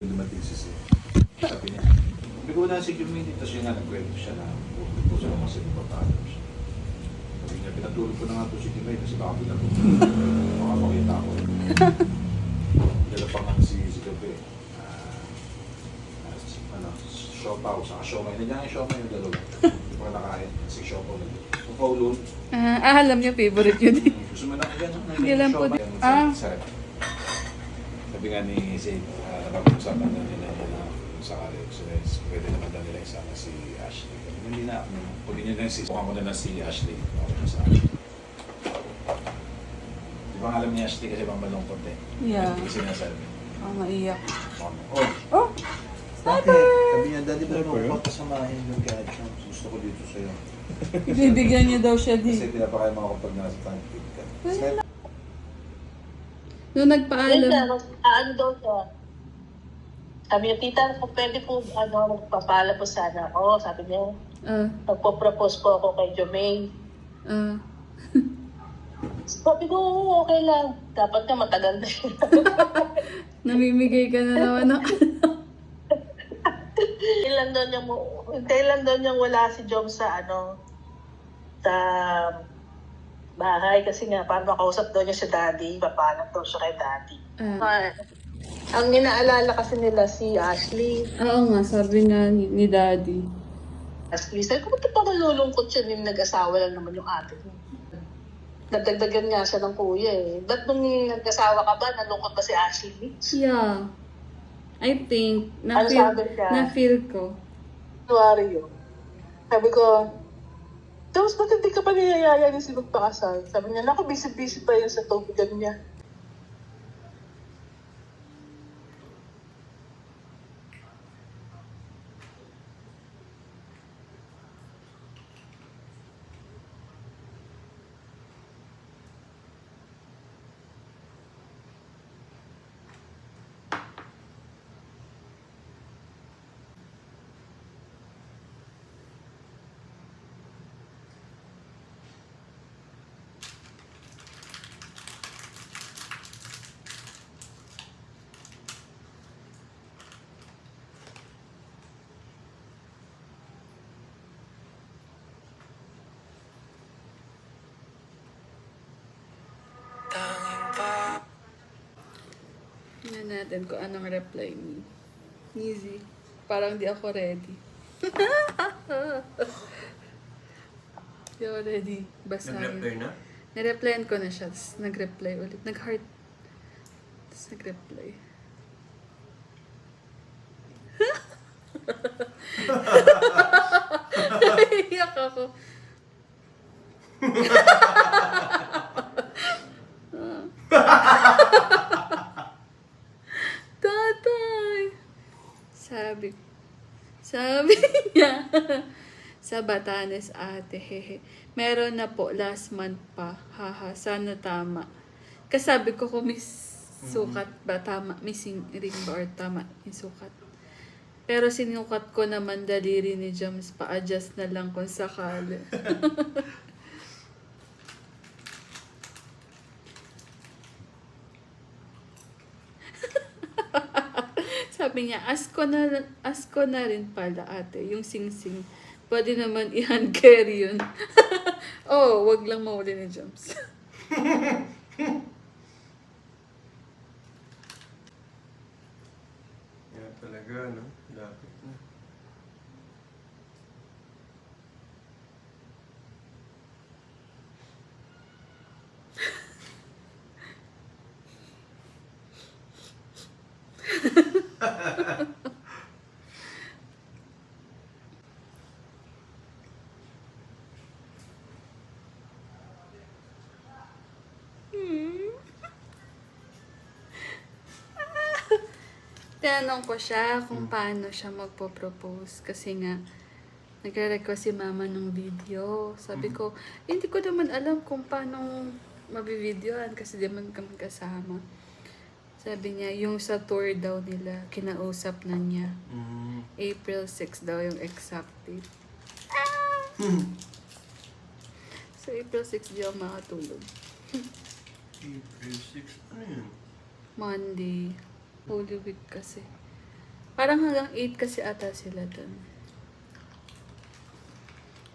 Dumating si Sir. Sabi niya, hindi ko na si Jumini, tapos yun nga, nagkwento siya na bukit ko siya kasi nagpapaalam siya. Sabi niya, pinatulog ko na nga ito si Jumini kasi baka pinatulog. Makapakita ako. Dala pa nga si Gabi. Siopaw, saka siomay. Nandiyan yung siomay yung dalawa. Hindi pa nakain. Si siopaw na doon. Kung paulun. Alam niyo, favorite yun. Gusto mo na yan. Hindi lang po. Sabi nga ni Sid, napag-usapan na nila na sakali. So, pwede naman daw nila isama si Ashley. Hindi na. Pwede nyo na si Bukan ko na lang si Ashley. Okay na sa akin. Di ba alam ni Ashley kasi bang malungkot eh. Yeah. Hindi sinasabi. Maiyak. Oh! Bakit? Sabi niya, Daddy, ba naman papasamahin yung kaya gusto ko dito sa'yo. Bibigyan niya daw siya Kasi di. pinapakain mo ako pag nasa pancake ka. Nung nagpaalam. Ano daw siya? Sabi niya, tita, kung pwede po, magpapala po sana ako. Sabi niya, magpo-propose po ako kay Jomaine. Sabi ko, okay lang. Dapat ka matagal na yun. Namimigay ka na naman ng Kailan daw niyang wala si Jom sa sa bahay. Kasi nga, parang makausap daw niya si Daddy. Papanak daw siya kay Daddy. Ang inaalala kasi nila si Ashley. Oo nga, sabi nga ni Daddy. Ashley, sabi ko, ba't pa malulungkot siya? Yung nag-asawa lang naman yung ate niya. Nadagdagan nga siya ng kuya eh. Ba't nung nag-asawa ka ba, nalungkot ba si Ashley? Yeah. I think, Ano sabi niya? na-feel ko. January yun. Sabi ko, tapos ba't hindi ka pa niyayaya niya si magpakasal? Sabi niya, naku, busy-busy pa yun sa tubigan niya. Tingnan natin kung anong reply ni Easy. Parang di ako ready. Di ako ready. Basahin. Nag-reply na? Nireplyan ko na siya. Tapos nag-reply ulit. Nag-heart. Tapos nag-reply. Iyak ako. Tatay! Sabi niya, sa Batanes ate, hehe. Meron na po, last month pa. Haha, sana tama. Kasabi ko kung may sukat ba, tama, missing ring ba or tama yung sukat. Pero sinukat ko naman daliri ni James, pa-adjust na lang kung sakali. Sabi niya, ask ko na rin pala ate, yung sing-sing. Pwede naman i-hand carry yun. Oh, wag lang mahuli ni Jumps. Yan talaga, no? Lapit na. Tinanong ko siya kung paano siya magpo-propose. Kasi nga, nagre-request si mama ng video. Sabi ko, hindi ko naman alam kung paano mabivideoan kasi di man kami kasama. Sabi niya, yung sa tour daw nila, kinausap na niya. April 6 daw yung exact date. So, April 6 di ako makatulog. April 6, ano yun? Monday. Holy Week kasi. Parang hanggang 8 kasi ata sila dun.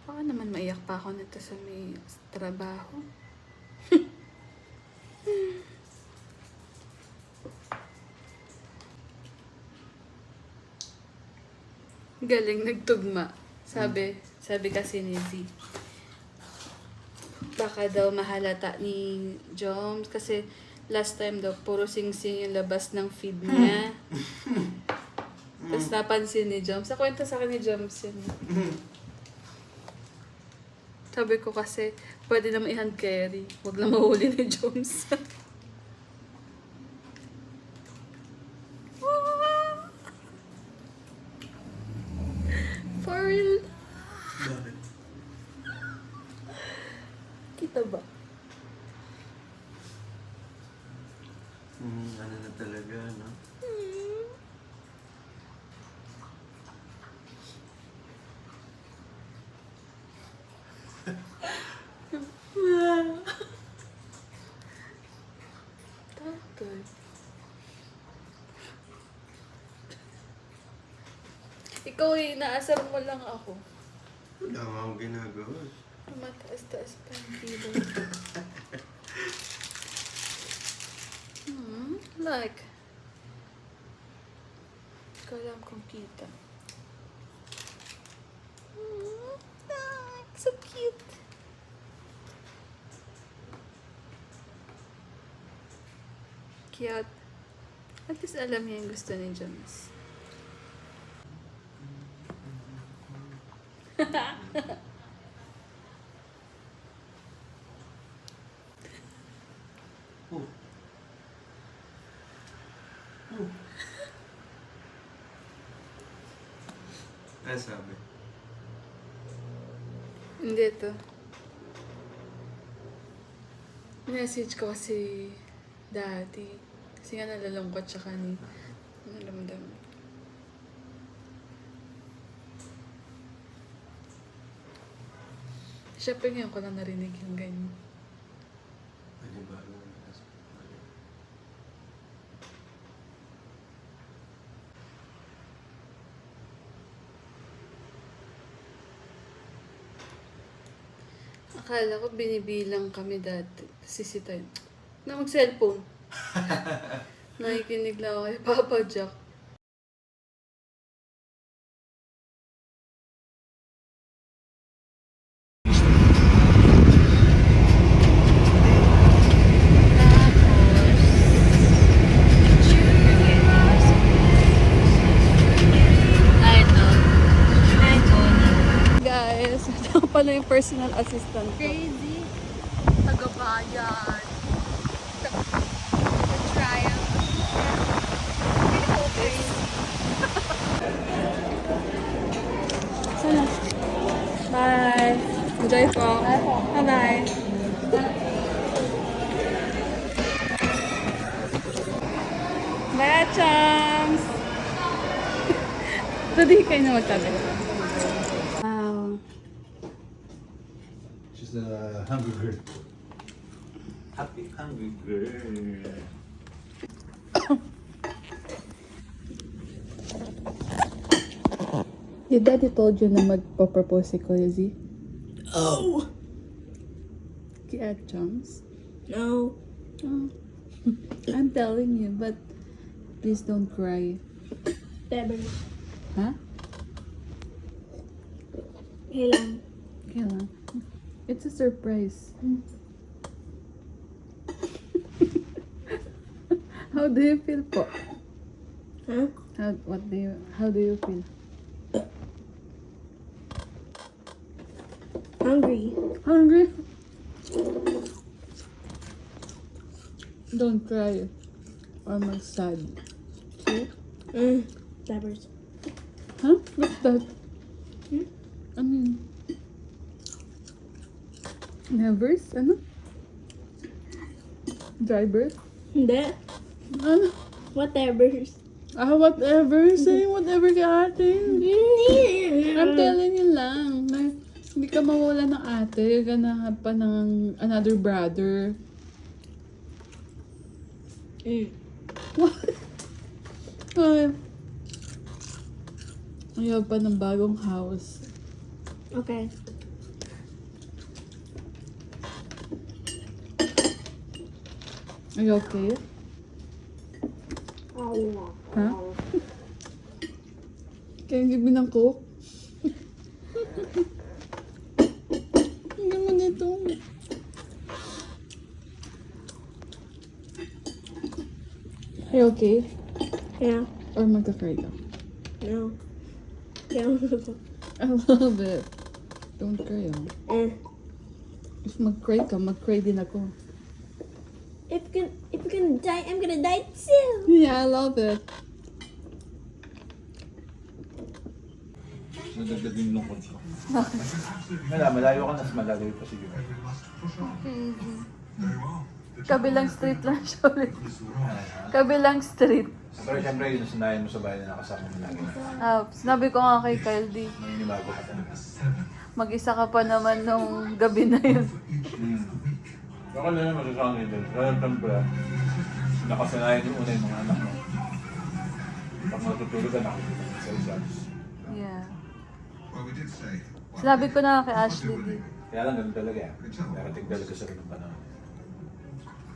Baka naman maiyak pa ako nito sa may trabaho. Galing nagtugma. Sabi kasi ni Z. Baka daw mahalata ni Joms kasi last time daw puro sing-sing yung labas ng feed niya. Tapos napansin ni Joms. Nakwento sa akin ni Joms yun. Sabi ko kasi pwede naman i-hand carry. Huwag lang mahuli ni Joms. For real. Bakit? Kita ba? Ano na talaga, no? Tatay. Ikaw inaasar mo lang ako. Wala nga akong ginagawa. Mataas-taas pa yung kilo. Like. Ikaw alam kong kita. So cute. Cute. At least alam niya yung gusto ni Jones. Oh. Oh. Ano sabi? Hindi to. Message ko kasi dati. Kasi nga nalalungkot siya kanina. Nalamdam. Siya pa ngayon ko lang narinig yung ganyan. Ano ba? Akala ko binibilang kami dati. Kasi si Tay na mag-cellphone. Nakikinig lang ako kay Papa Jack. Guys, ito pala yung personal assistant ko. Crazy. Tagabayan. Triumph. Sana. Bye. Enjoy po. Bye-bye. Bye, chums! Pwede kayo na magtabi. Wow. She's a hungry girl. Happy hungry girl. Your daddy told you na magpo-propose si Kuya Z? Oh! Kaya chums? No. Oh. I'm telling you, but please don't cry. Never. Huh? Kailan? Kailan? It's a surprise. How do you feel po? Huh? How do you feel? Hungry. Hungry? Don't cry or mag-sad. Okay? Never. Huh? What's that? Hmm? Ano yun? Nevers? Ano? Drivers? Hindi. Ano? Whatever. Whatever. Say whatever ka ate. I'm telling you lang. Na hindi ka mawala ng ate. Ganahan pa ng another brother. What? Ay, Ayaw pa ng bagong house. Okay. Are you okay? Huh? Can you give me ng coke? Ang naman ito. Are you okay? Yeah. Or magka-cry ka? No. Yeah. A little bit. Don't cry, oh. Eh. If mag-cry ka, mag-cry din ako. If you're gonna die, I'm gonna die too. Yeah, I love it. Nadagdag yung lungkot ko. Malayo ka na, mas malayo pa siguro. Kabilang street lang siya ulit. Kabilang street. Pero siyempre, yun nasanayan mo sa bahay na nakasama mo lagi na. Sinabi ko nga kay Kyle D, Naninibago ka talaga. mag-isa ka pa naman nung gabi na yun. Baka na yung masasanay din. Kaya siyempre, nakasanayan yung una yung mga anak mo. Pag matutulog ka, nakikita mo sa isa. Yeah. Sinabi ko na kay Ashley D. Kaya lang ganun talaga yan. Narating talaga sa rin ng panahon.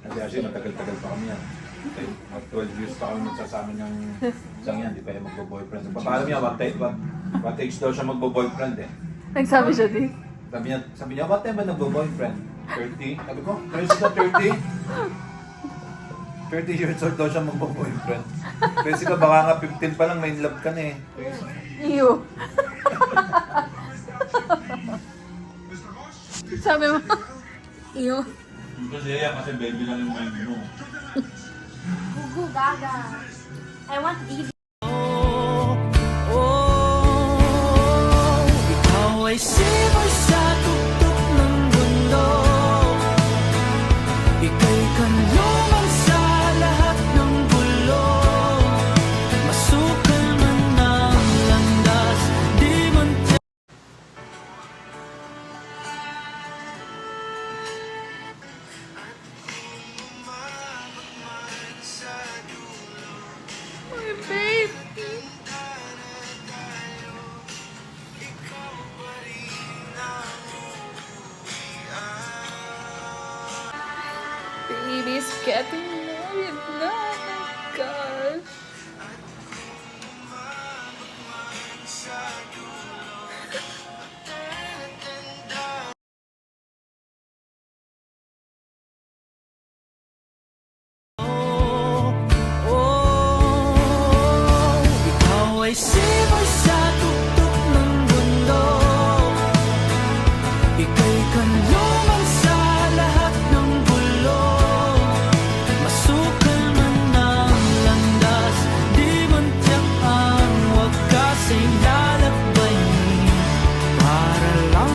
Kasi actually, matagal-tagal pa kami yan. Mag 12 years pa kami magsasama ng isang yan, di pa yung magbo-boyfriend. Papalam niya, what takes daw siya magbo-boyfriend eh. Nagsabi siya di. Sabi niya, what time ba nagbo-boyfriend? 30? Sabi ko, crazy ka 30? 30 years old daw siya magbo-boyfriend. Crazy ka, baka nga 15 pa lang, may in love ka na eh. Crazy. Iyo. Sabi mo, iyo. Kasi yan, kasi baby lang yung mind mo. Gugu gaga. I want these. Ikaw ay simoy sa tuktok ng mundo. Ika'y kanluman sa lahat ng gulo. Masukal man ang landas, di man My baby. Baby's getting